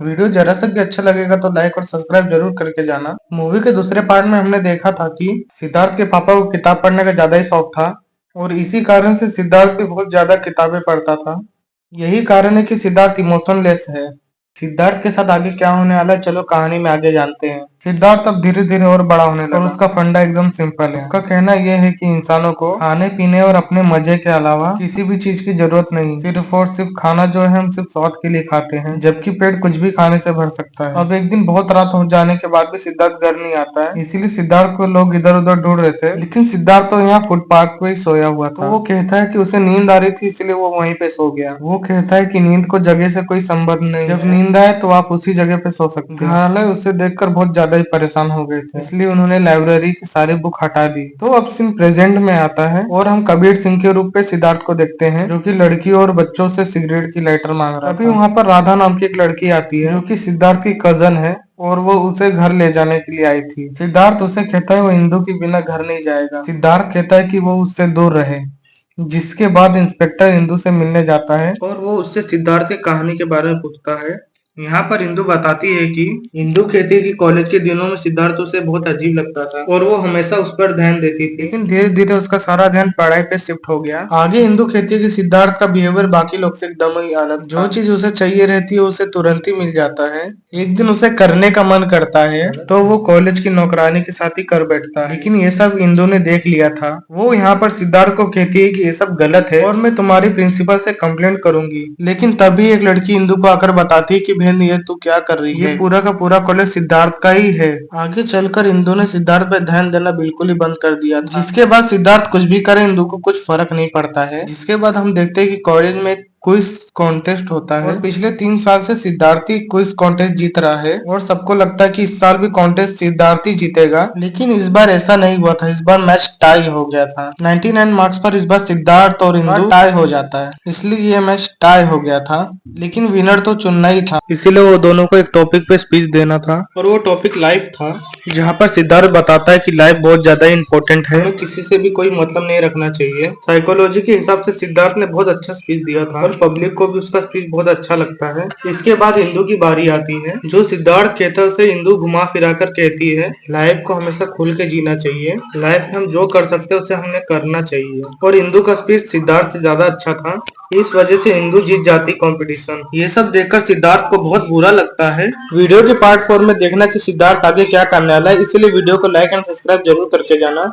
Video जरा सा भी अच्छा लगेगा तो लाइक और सब्सक्राइब जरूर करके जाना। मूवी के दूसरे पार्ट में हमने देखा था कि सिद्धार्थ के पापा को किताब पढ़ने का ज्यादा ही शौक था और इसी कारण से सिद्धार्थ भी बहुत ज्यादा किताबें पढ़ता था। यही कारण है कि सिद्धार्थ इमोशनलेस है। सिद्धार्थ के साथ आगे क्या होने वाला है, चलो कहानी में आगे जानते हैं। सिद्धार्थ अब धीरे धीरे और बड़ा होने लगा और उसका फंडा एकदम सिंपल है। उसका कहना यह है कि इंसानों को खाने पीने और अपने मजे के अलावा किसी भी चीज की जरूरत नहीं, सिर्फ और सिर्फ खाना जो है हम सिर्फ स्वाद के लिए खाते हैं, जबकि पेट कुछ भी खाने से भर सकता है। अब एक दिन बहुत रात हो जाने के बाद भी सिद्धार्थ घर नहीं आता है, इसीलिए सिद्धार्थ को लोग इधर उधर ढूंढ रहे थे, लेकिन सिद्धार्थ तो यहाँ फुटपाथ पे ही सोया हुआ था। तो वो कहता है कि उसे नींद आ रही थी इसलिए वो वहीं पे सो गया। वो कहता है कि नींद को जगह से कोई संबंध नहीं, जब नींद आए तो आप उसी जगह पे सो सकते हैं। घर वाले उसे देखकर बहुत ज्यादा ही परेशान हो गए थे, इसलिए उन्होंने लाइब्रेरी की सारी बुक हटा दी। तो अब सीन प्रेजेंट में आता है और हम कबीर सिंह के रूप पे सिद्धार्थ को देखते हैं, जो कि लड़कियों और बच्चों से सिगरेट की लाइटर मांग रहा था। अभी वहाँ पर राधा नाम की एक लड़की आती है, जो कि सिद्धार्थ की कजन है और वो उसे घर ले जाने के लिए आई थी। सिद्धार्थ उसे कहता है वो इंदु के बिना घर नहीं जाएगा। सिद्धार्थ कहता है कि वो उससे दूर रहे, जिसके बाद इंस्पेक्टर इंदु से मिलने जाता है और वो उससे सिद्धार्थ की कहानी के बारे में पूछता है। यहाँ पर इंदु बताती है कि इंदु कहती है कि कॉलेज के दिनों में सिद्धार्थ उसे बहुत अजीब लगता था और वो हमेशा उस पर ध्यान देती थी, लेकिन धीरे धीरे उसका सारा ध्यान पढ़ाई पे शिफ्ट हो गया। आगे इंदु कहती है कि सिद्धार्थ का बिहेवियर बाकी लोग से एकदम ही अलग, जो चीज उसे चाहिए रहती है उसे तुरंत ही मिल जाता है। एक दिन उसे करने का मन करता है तो वो कॉलेज की नौकरानी के साथ ही कर बैठता है, लेकिन ये सब इंदु ने देख लिया था। वो यहाँ पर सिद्धार्थ को कहती है कि ये सब गलत है और मैं तुम्हारी प्रिंसिपल से कंप्लेंट करूंगी, लेकिन तभी एक लड़की इंदु को आकर बताती है कि बहन ये तू क्या कर रही है, ये पूरा का पूरा कॉलेज सिद्धार्थ का ही है। आगे चलकर इंदु ने सिद्धार्थ पे ध्यान देना बिल्कुल ही बंद कर दिया था, जिसके बाद सिद्धार्थ कुछ भी करे इंदु को कुछ फर्क नहीं पड़ता है। जिसके बाद हम देखते हैं कि कॉलेज में क्विज कॉन्टेस्ट होता है और पिछले 3 साल से सिद्धार्थी क्विज कॉन्टेस्ट जीत रहा है और सबको लगता है कि इस साल भी कॉन्टेस्ट सिद्धार्थी जीतेगा, लेकिन इस बार ऐसा नहीं हुआ था। इस बार मैच टाई हो गया था 99 मार्क्स पर। इस बार सिद्धार्थ और इंदु टाई हो जाता है, इसलिए ये मैच टाई हो गया था, लेकिन विनर तो चुनना ही था, इसीलिए वो दोनों को एक टॉपिक पे स्पीच देना था और वो टॉपिक लाइफ था, जहाँ पर सिद्धार्थ बताता है कि लाइफ बहुत ज्यादा इंपॉर्टेंट है, हमें किसी से भी कोई मतलब नहीं रखना चाहिए। साइकोलॉजी के हिसाब से सिद्धार्थ ने बहुत अच्छा स्पीच दिया था और पब्लिक को भी उसका स्पीच बहुत अच्छा लगता है। इसके बाद इंदु की बारी आती है। जो सिद्धार्थ कहता है उसे इंदु घुमा फिरा कर कहती है लाइफ को हमेशा खुल के जीना चाहिए, लाइफ में हम जो कर सकते हैं उसे हमें करना चाहिए। और इंदु का स्पीच सिद्धार्थ से ज्यादा अच्छा था, इस वजह से इंदु जीत जाती कंपटीशन। ये सब देखकर सिद्धार्थ को बहुत बुरा लगता है। वीडियो के पार्ट 4 में देखना कि सिद्धार्थ आगे क्या करने वाला है, इसलिए वीडियो को लाइक एंड सब्सक्राइब जरूर करके जाना।